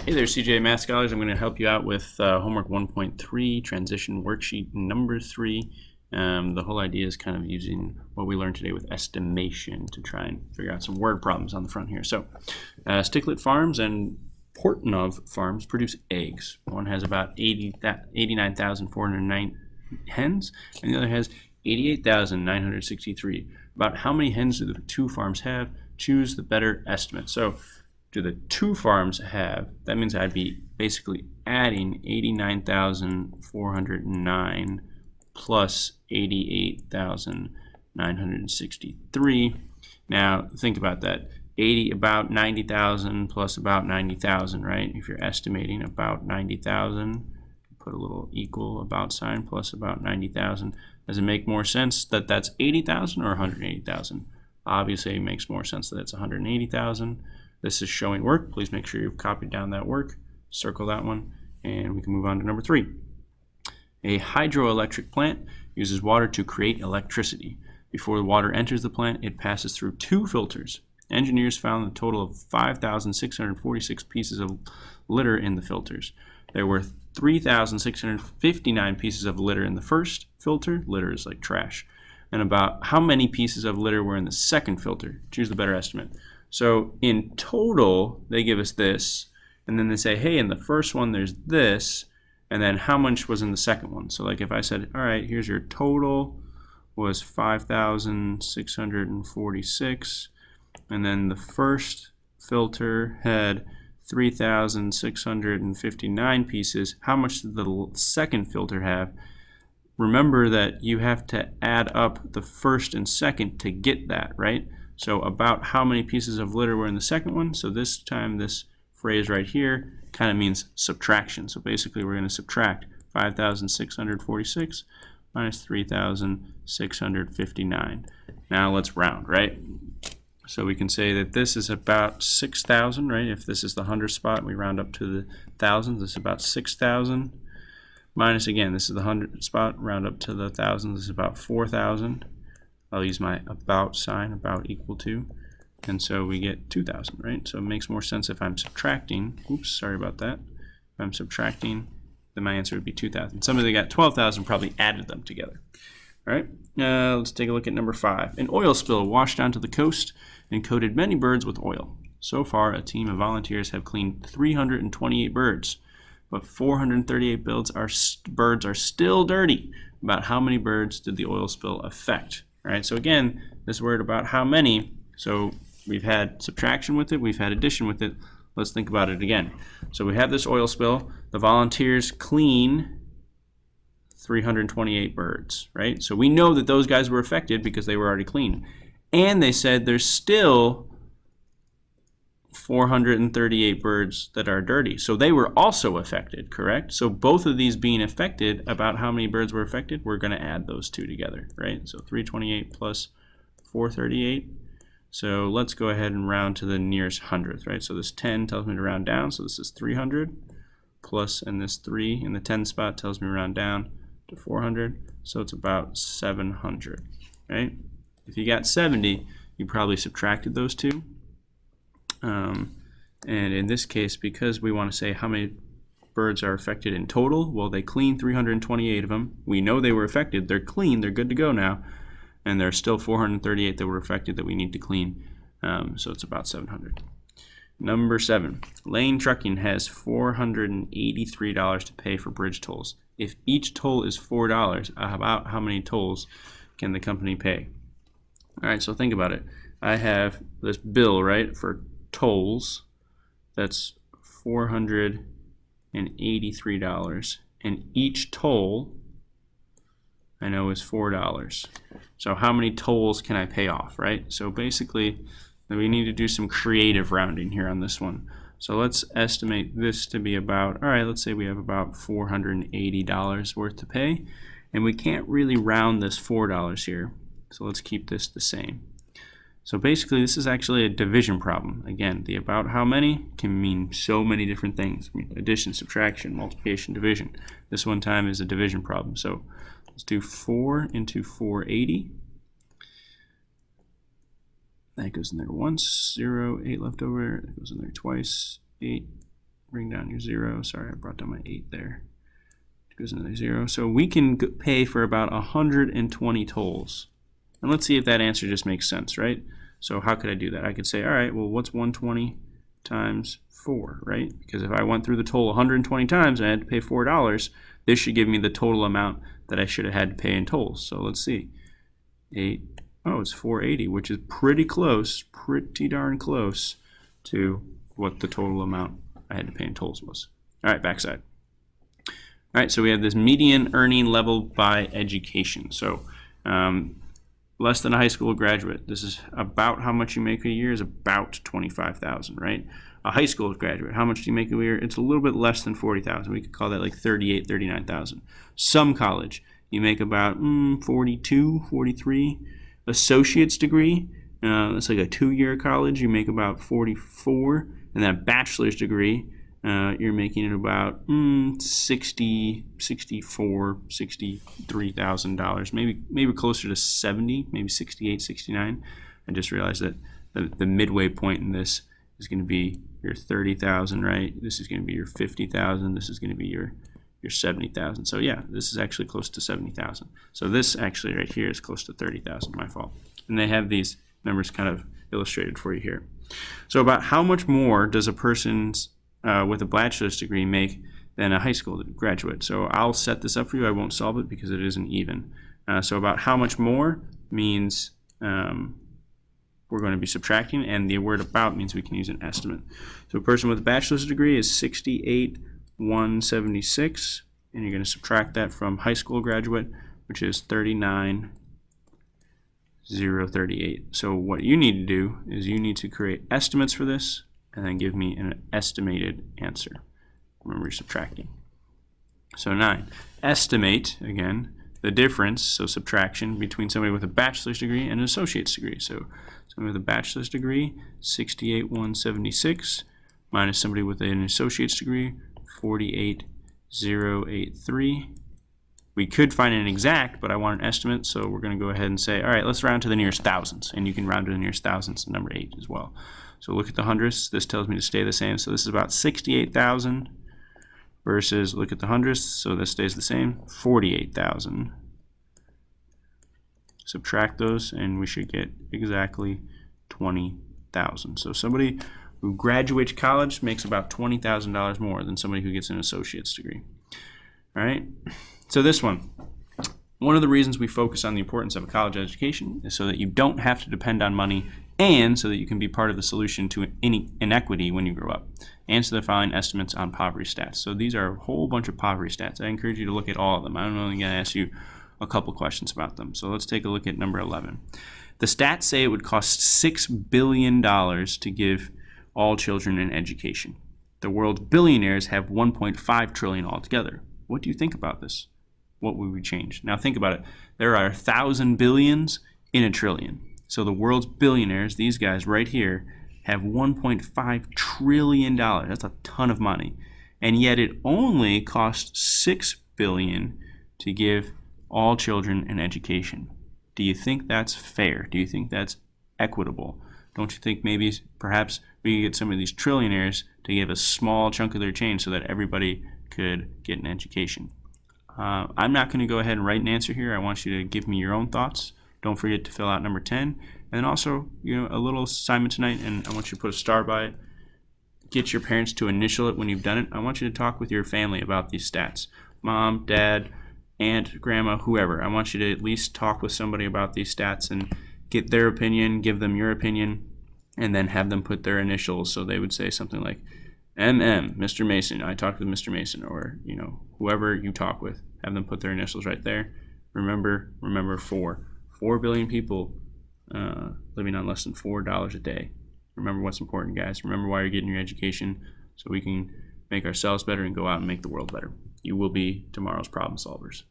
Hey there, CJ Math Scholars. I'm going to help you out with homework 1.3, transition worksheet number 3. The whole idea is kind of using what we learned today with estimation to try and figure out some word problems on the front here. So, Sticklet Farms and Portnov Farms produce eggs. One has about 89,409 hens, and the other has 88,963. About how many hens do the two farms have? Choose the better estimate. So, do the two farms have, that means I'd be basically adding 89,409 plus 88,963. Now think about that. About 90,000 plus about 90,000, right? If you're estimating about 90,000, put a little equal about sign plus about 90,000. Does it make more sense that that's 80,000 or 180,000? Obviously it makes more sense that it's 180,000. This is showing work. Please make sure you've copied down that work. Circle that one, and we can move on to number 3. A hydroelectric plant uses water to create electricity. Before the water enters the plant, it passes through 2 filters. Engineers found a total of 5,646 pieces of litter in the filters. There were 3,659 pieces of litter in the first filter. Litter is like trash. And about how many pieces of litter were in the second filter? Choose the better estimate. So in total, they give us this, and then they say, hey, in the first one there's this, and then how much was in the second one? So like if I said, all right, here's your total was 5,646, and then the first filter had 3,659 pieces. How much did the second filter have? Remember that you have to add up the first and second to get that, right? So about how many pieces of litter were in the second one. So this time this phrase right here kind of means subtraction. So basically we're going to subtract 5,646 minus 3,659. Now let's round, right? So we can say that this is about 6,000, right? If this is the 100 spot, we round up to the thousands. This is about 6,000. Minus, again, this is the 100 spot, round up to the thousands. This is about 4,000. I'll use my about sign, about equal to, and so we get 2,000, right? So it makes more sense if I'm subtracting. Oops, sorry about that. If I'm subtracting, then my answer would be 2,000. Somebody that got 12,000 probably added them together. All right, let's take a look at number 5. An oil spill washed onto the coast and coated many birds with oil. So far, a team of volunteers have cleaned 328 birds, but 438 birds are still dirty. About how many birds did the oil spill affect? All right, so again, this word about how many, so we've had subtraction with it, we've had addition with it. Let's think about it again. So we have this oil spill. The volunteers clean 328 birds, right? So we know that those guys were affected because they were already clean. And they said there's still 438 birds that are dirty. So they were also affected, correct? So both of these being affected, about how many birds were affected, we're going to add those two together, right? So 328 plus 438. So let's go ahead and round to the nearest hundredth, right? So this 10 tells me to round down, so this is 300 plus, and this 3 in the 10 spot tells me to round down to 400, so it's about 700, right? If you got 70, you probably subtracted those two. And in this case, because we want to say how many birds are affected in total, well, they cleaned 328 of them. We know they were affected. They're clean. They're good to go now. And there's still 438 that were affected that we need to clean. So it's about 700. Number 7. Lane Trucking has $483 to pay for bridge tolls. If each toll is $4, about how many tolls can the company pay? All right, so think about it. I have this bill, right, for tolls. That's $483, and each toll I know is $4. So how many tolls can I pay off, right? So basically we need to do some creative rounding here on this one. So let's estimate this to be about, all right, let's say we have about $480 worth to pay, and we can't really round this $4 here, so let's keep this the same. So basically this is actually a division problem. Again, the about how many can mean so many different things. Addition, subtraction, multiplication, division. This one time is a division problem. So let's do 4 into 480. That goes in there once, 0, 8 left over. That goes in there twice, 8, bring down your 0. Sorry, I brought down my 8 there. It goes into the 0. So we can pay for about 120 tolls. And let's see if that answer just makes sense, right? So how could I do that? I could say, all right, well, what's 120 times 4, right? Because if I went through the toll 120 times and I had to pay $4, this should give me the total amount that I should have had to pay in tolls. So let's see. 8, oh, it's 480, which is pretty close, pretty darn close to what the total amount I had to pay in tolls was. All right, backside. All right, so we have this median earning level by education. So less than a high school graduate. This is about how much you make a year is about 25,000, right? A high school graduate, how much do you make a year? It's a little bit less than 40,000. We could call that like 38, 39,000. Some college, you make about 42, 43. Associate's degree, it's like a 2-year college, you make about 44. And then a bachelor's degree, you're making it about 60, 64, $63,000, maybe closer to 70, maybe 68, 69. I just realized that the midway point in this is going to be your 30,000, right? This is going to be your 50,000. This is going to be your 70,000. So yeah, this is actually close to 70,000. So this actually right here is close to 30,000. My fault. And they have these numbers kind of illustrated for you here. So about how much more does a person with a bachelor's degree make than a high school graduate? So I'll set this up for you. I won't solve it because it isn't even. So about how much more means we're going to be subtracting, and the word about means we can use an estimate. So a person with a bachelor's degree is 68,176, and you're going to subtract that from high school graduate, which is 39,038. So what you need to do is you need to create estimates for this and then give me an estimated answer. Remember, you're subtracting. So 9. Estimate, again, the difference, so subtraction, between somebody with a bachelor's degree and an associate's degree. So somebody with a bachelor's degree, 68,176, minus somebody with an associate's degree, 48,083. We could find an exact, but I want an estimate, so we're going to go ahead and say, all right, let's round to the nearest thousands, and you can round to the nearest thousands, number 8 as well. So look at the hundredths. This tells me to stay the same. So this is about 68,000 versus, look at the hundredths, so this stays the same, 48,000. Subtract those, and we should get exactly 20,000. So somebody who graduates college makes about $20,000 more than somebody who gets an associate's degree. All right, so this one of the reasons we focus on the importance of a college education is so that you don't have to depend on money, and so that you can be part of the solution to inequity when you grow up. Answer the following estimates on poverty stats. So these are a whole bunch of poverty stats. I encourage you to look at all of them. I'm only going to ask you a couple questions about them. So let's take a look at number 11. The stats say it would cost $6 billion to give all children an education. The world's billionaires have $1.5 trillion altogether. What do you think about this? What would we change? Now think about it. There are 1,000 billions in a trillion. So the world's billionaires, these guys right here, have $1.5 trillion. That's a ton of money. And yet it only costs $6 billion to give all children an education. Do you think that's fair? Do you think that's equitable? Don't you think maybe perhaps we could get some of these trillionaires to give a small chunk of their change so that everybody could get an education? I'm not going to go ahead and write an answer here. I want you to give me your own thoughts. Don't forget to fill out number 10. And then also, a little assignment tonight, and I want you to put a star by it. Get your parents to initial it when you've done it. I want you to talk with your family about these stats. Mom, dad, aunt, grandma, whoever. I want you to at least talk with somebody about these stats and get their opinion, give them your opinion, and then have them put their initials. So they would say something like, MM, Mr. Mason, I talked with Mr. Mason, or whoever you talk with, have them put their initials right there. Remember 4 billion people living on less than $4 a day. Remember what's important, guys. Remember why you're getting your education, so we can make ourselves better and go out and make the world better. You will be tomorrow's problem solvers.